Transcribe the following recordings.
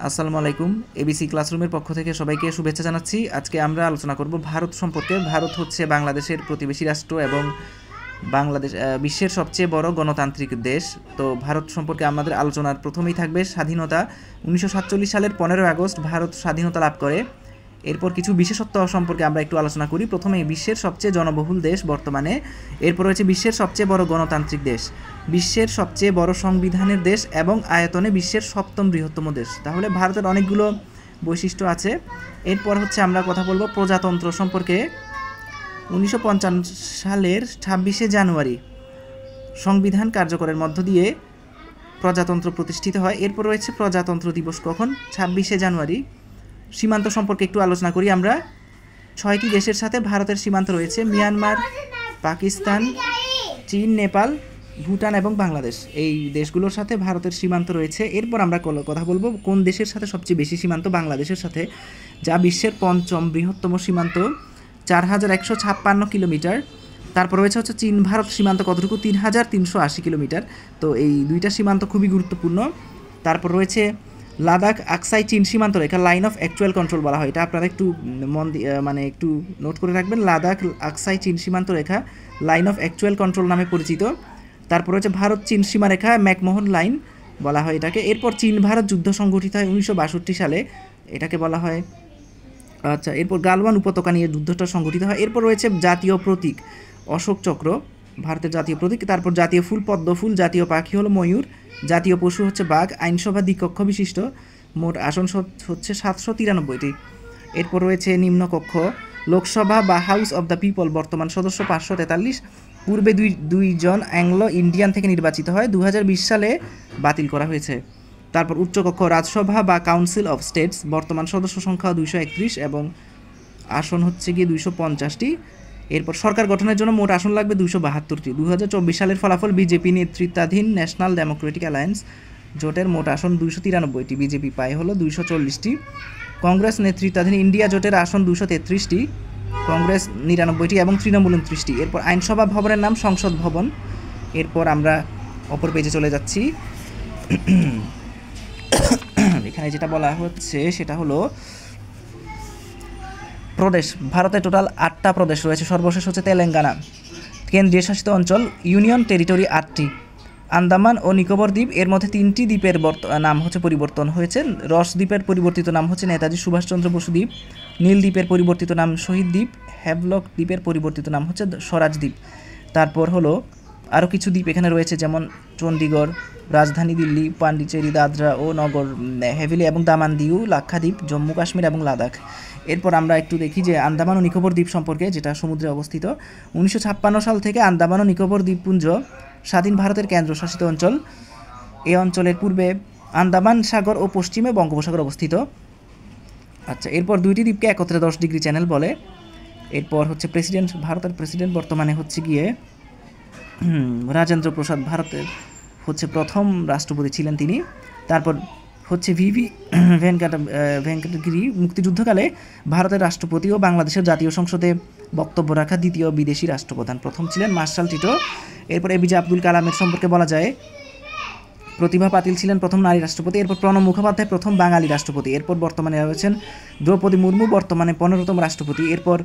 আসসালামু আলাইকুম। এবিসি ক্লাসরুমের পক্ষ থেকে সবাইকে শুভেচ্ছা জানাচ্ছি। আজকে আমরা আলোচনা করব ভারত সম্পর্কে। ভারত হচ্ছে বাংলাদেশের প্রতিবেশী রাষ্ট্র এবং বাংলাদেশ বিশ্বের সবচেয়ে বড় গণতান্ত্রিক দেশ। তো ভারত সম্পর্কে আমাদের আলোচনার প্রথমেই থাকবে স্বাধীনতা। 1947 সালের 15 আগস্ট ভারত স্বাধীনতা লাভ করে। এরপর কিছু বিশেষত্ব সম্পর্কে আমরা একটু আলোচনা করি। প্রথমেই বিশ্বের সবচেয়ে জনবহুল দেশ বর্তমানে। এরপর হচ্ছে বিশ্বের সবচেয়ে বড় গণতান্ত্রিক দেশ, বিশ্বের সবচেয়ে বড় সংবিধানের দেশ এবং আয়তনে বিশ্বের সপ্তম বৃহত্তম দেশ। তাহলে ভারতের অনেকগুলো বৈশিষ্ট্য আছে। এরপর হচ্ছে আমরা কথা বলবো প্রজাতন্ত্র সম্পর্কে। 1955 সালের 26শে জানুয়ারি সংবিধান কার্যকরের মধ্য দিয়ে প্রজাতন্ত্র প্রতিষ্ঠিত হয়। এরপর রয়েছে প্রজাতন্ত্র দিবস কখন? 26শে জানুয়ারি। সীমান্ত সম্পর্কে একটু আলোচনা করি আমরা। 6টি দেশের সাথে ভারতের সীমান্ত রয়েছে: মিয়ানমার, পাকিস্তান, চীন, নেপাল, ভুটান এবং বাংলাদেশ। এই দেশগুলোর সাথে ভারতের সীমান্ত রয়েছে। এরপর আমরা কথা বলবো কোন দেশের সাথে সবচেয়ে বেশি সীমান্ত। বাংলাদেশের সাথে, যা বিশ্বের পঞ্চম বৃহত্তম সীমান্ত, 4156 কিলোমিটার। তারপর রয়েছে হচ্ছে চীন ভারত সীমান্ত কতটুকু? 3380 কিলোমিটার। তো এই দুইটা সীমান্ত খুবই গুরুত্বপূর্ণ। তারপর রয়েছে লাদাখ আকসাই চীন সীমান্ত রেখা, লাইন অফ অ্যাকচুয়াল কন্ট্রোল বলা হয়। এটা আপনারা একটু একটু নোট করে রাখবেন। লাদাখ আকসাই চীন সীমান্ত রেখা, লাইন অফ অ্যাকচুয়াল কন্ট্রোল নামে পরিচিত। তারপর হচ্ছে ভারত চীন সীমারেখা, ম্যাকমোহন লাইন বলা হয় এটাকে। এরপর চীন ভারত যুদ্ধ সংঘটিত হয় 1962 সালে, এটাকে বলা হয় এরপর গালওয়ান উপত্যকা নিয়ে যুদ্ধটা সংঘটিত হয়। এরপর রয়েছে জাতীয় প্রতীক অশোক চক্র, ভারতের জাতীয় প্রতীক। তারপর জাতীয় ফুল পদ্ম ফুল, জাতীয় পাখি হলো ময়ূর, জাতীয় পশু হচ্ছে বাঘ, আইনসভা দ্বিকক্ষ বিশিষ্ট, মোট আসন হচ্ছে 793টি। এরপর রয়েছে নিম্নকক্ষ লোকসভা বা হাউস অব দ্য পিপল, বর্তমান সদস্য 543। পূর্বে দুইজন অ্যাংলো ইন্ডিয়ান থেকে নির্বাচিত হয়, 2020 সালে বাতিল করা হয়েছে। তারপর উচ্চকক্ষ রাজসভা বা কাউন্সিল অফ স্টেটস, বর্তমান সদস্য সংখ্যা 231 এবং আসন হচ্ছে গিয়ে 250টি। এরপর সরকার গঠনের জন্য মোট আসন লাগবে 272টি। 2024 সালের ফলাফল: বিজেপি নেতৃত্বাধীন ন্যাশনাল ডেমোক্রেটিক অ্যালায়েন্স জোটের মোট আসন 293টি, বিজেপি পায় হলো 240টি। কংগ্রেস নেতৃত্বাধীন ইন্ডিয়া জোটের আসন 233টি, কংগ্রেস 99টি এবং তৃণমূল 29টি। এরপর আইনসভা ভবনের নাম সংসদ ভবন। এরপর আমরা অপর পেজে চলে যাচ্ছি। এখানে যেটা বলা হচ্ছে সেটা হলো প্রদেশ। ভারতে টোটাল 8টা প্রদেশ রয়েছে। সর্বশেষ হচ্ছে তেলেঙ্গানা। কেন্দ্রীয় শাসিত অঞ্চল ইউনিয়ন টেরিটরি 8টি। আন্দামান ও নিকোবর দ্বীপ, এর মধ্যে 3টি দ্বীপের নাম হচ্ছে পরিবর্তন হয়েছে। রস দ্বীপের পরিবর্তিত নাম হচ্ছে নেতাজি সুভাষচন্দ্র বসু দ্বীপ, নীল দ্বীপের পরিবর্তিত নাম শহীদ দ্বীপ, হ্যাভলক দ্বীপের পরিবর্তিত নাম হচ্ছে স্বরাজ দ্বীপ। তারপর হলো আরও কিছু দ্বীপ এখানে রয়েছে, যেমন চণ্ডীগড়, রাজধানী দিল্লি, পান্ডিচেরি, দাদরা ও নগর হাভেলি এবং দামান দিউ, লাক্ষাদ্বীপ, জম্মু কাশ্মীর এবং লাদাখ। এরপর আমরা একটু দেখি যে আন্দামান ও নিকোবর দ্বীপ সম্পর্কে, যেটা সমুদ্রে অবস্থিত। 1956 সাল থেকে আন্দামান ও নিকোবর দ্বীপপুঞ্জ স্বাধীন ভারতের কেন্দ্রশাসিত অঞ্চল। এই অঞ্চলের পূর্বে আন্দামান সাগর ও পশ্চিমে বঙ্গোপসাগর অবস্থিত। এরপর দুইটি দ্বীপকে একত্রে 10 ডিগ্রি চ্যানেল বলে। এরপর হচ্ছে ভারতের প্রেসিডেন্ট বর্তমানে হচ্ছে গিয়ে রাজেন্দ্র প্রসাদ, ভারতের হচ্ছে প্রথম রাষ্ট্রপতি ছিলেন তিনি। তারপর হচ্ছে ভিভি ভেঙ্কটগিরি, মুক্তিযুদ্ধকালে ভারতের রাষ্ট্রপতি ও বাংলাদেশের জাতীয় সংসদে বক্তব্য রাখা দ্বিতীয় বিদেশি রাষ্ট্রপ্রধান। প্রথম ছিলেন মার্শাল টিটো। এরপর এপিজে আব্দুল কালামের সম্পর্কে বলা যায়, প্রতিভা পাতিল ছিলেন প্রথম নারী রাষ্ট্রপতি। এরপর প্রণব মুখোপাধ্যায় প্রথম বাঙালি রাষ্ট্রপতি। এরপর বর্তমানে রয়েছেন দ্রৌপদী মুর্মু, বর্তমানে 15তম রাষ্ট্রপতি। এরপর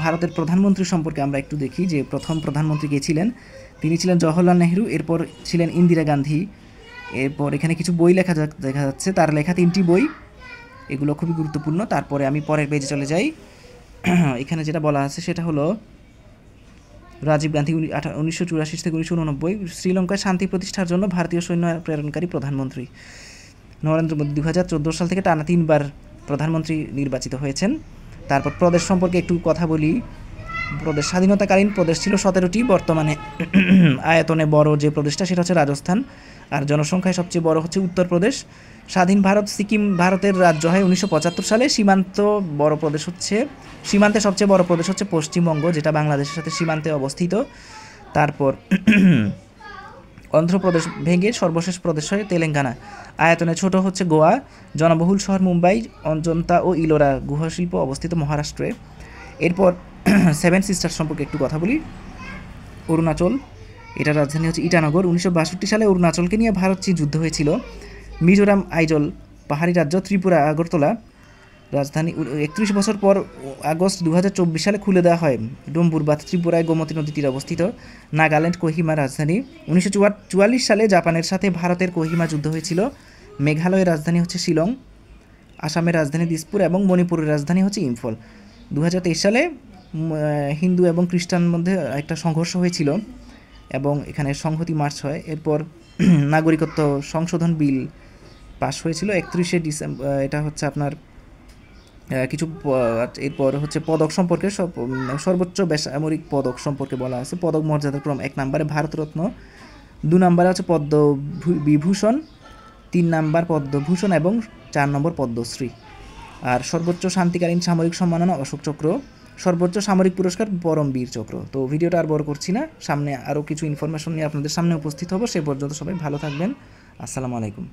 ভারতের প্রধানমন্ত্রী সম্পর্কে আমরা একটু দেখি যে প্রথম প্রধানমন্ত্রী কে ছিলেন। তিনি ছিলেন জওহরলাল নেহরু। এরপর ছিলেন ইন্দিরা গান্ধী। এরপর এখানে কিছু বই দেখা যাচ্ছে, তার লেখা 3টি বই, এগুলো খুবই গুরুত্বপূর্ণ। তারপরে আমি পরের পেজে চলে যাই। এখানে যেটা বলা আছে সেটা হলো রাজীব গান্ধী 1984 থেকে 1989, শ্রীলঙ্কায় শান্তি প্রতিষ্ঠার জন্য ভারতীয় সৈন্য প্রেরণকারী প্রধানমন্ত্রী। নরেন্দ্র মোদী 2014 সাল থেকে টানা 3বার প্রধানমন্ত্রী নির্বাচিত হয়েছেন। তারপর প্রদেশ সম্পর্কে একটু কথা বলি। প্রদেশ স্বাধীনতাকালীন প্রদেশ ছিল 17টি। বর্তমানে আয়তনে বড় যে প্রদেশটা সেটা হচ্ছে রাজস্থান, আর জনসংখ্যায় সবচেয়ে বড় হচ্ছে উত্তরপ্রদেশ। স্বাধীন ভারত সিকিম ভারতের রাজ্য হয় 1975 সালে। সীমান্তে সবচেয়ে বড় প্রদেশ হচ্ছে পশ্চিমবঙ্গ, যেটা বাংলাদেশের সাথে সীমান্তে অবস্থিত। তারপর অন্ধ্রপ্রদেশ ভেঙে সর্বশেষ প্রদেশ হয় তেলেঙ্গানা। আয়তনে ছোট হচ্ছে গোয়া। জনবহুল শহর মুম্বাই, অজন্তা ও ইলোরা গুহাশিল্প অবস্থিত মহারাষ্ট্রে। এরপর 7 সিস্টার সম্পর্কে একটু কথা বলি। অরুণাচল, এটার রাজধানী হচ্ছে ইটানগর। 1962 সালে অরুণাচলকে নিয়ে ভারত চীন যুদ্ধ হয়েছিল। মিজোরাম আইজল পাহাড়ি রাজ্য ত্রিপুরা আগরতলা রাজধানী 31 বছর পর আগস্ট 2024 সালে খুলে দেওয়া হয়। ডম্বুরবাদ ত্রিপুরায় গোমতী নদীর তীরে অবস্থিত। নাগাল্যান্ড কোহিমা রাজধানী। 1944 সালে জাপানের সাথে ভারতের কোহিমা যুদ্ধ হয়েছিল। মেঘালয়ের রাজধানী হচ্ছে শিলং। আসামের রাজধানী দিসপুর এবং মণিপুরের রাজধানী হচ্ছে ইম্ফল। 2023 সালে হিন্দু এবং খ্রিস্টান মধ্যে একটা সংঘর্ষ হয়েছিল এবং এখানে সংহতি মার্চ হয়। এরপর নাগরিকত্ব সংশোধন বিল পাশ হয়েছিল 31শে ডিসেম্বর। এটা হচ্ছে আপনার কিছু এরপর হচ্ছে পদক সম্পর্কে সর্বোচ্চ বেসামরিক পদক সম্পর্কে বলা আছে। পদক মর্যাদাক্রম 1 নম্বরে ভারতরত্ন, 2 নম্বরে হচ্ছে পদ্মবিভূষণ, 3 নম্বর পদ্মভূষণ এবং 4 নম্বর পদ্মশ্রী। আর সর্বোচ্চ শান্তিকালীন সামরিক সম্মাননা অশোক চক্র, সর্বোচ্চ সামরিক পুরস্কার পরমবীর চক্র। তো ভিডিওটা আর বড় করছি না, সামনে আরও কিছু ইনফরমেশন নিয়ে আপনাদের সামনে উপস্থিত হব। সে পর্যন্ত সবাই ভালো থাকবেন। আসসালামু আলাইকুম।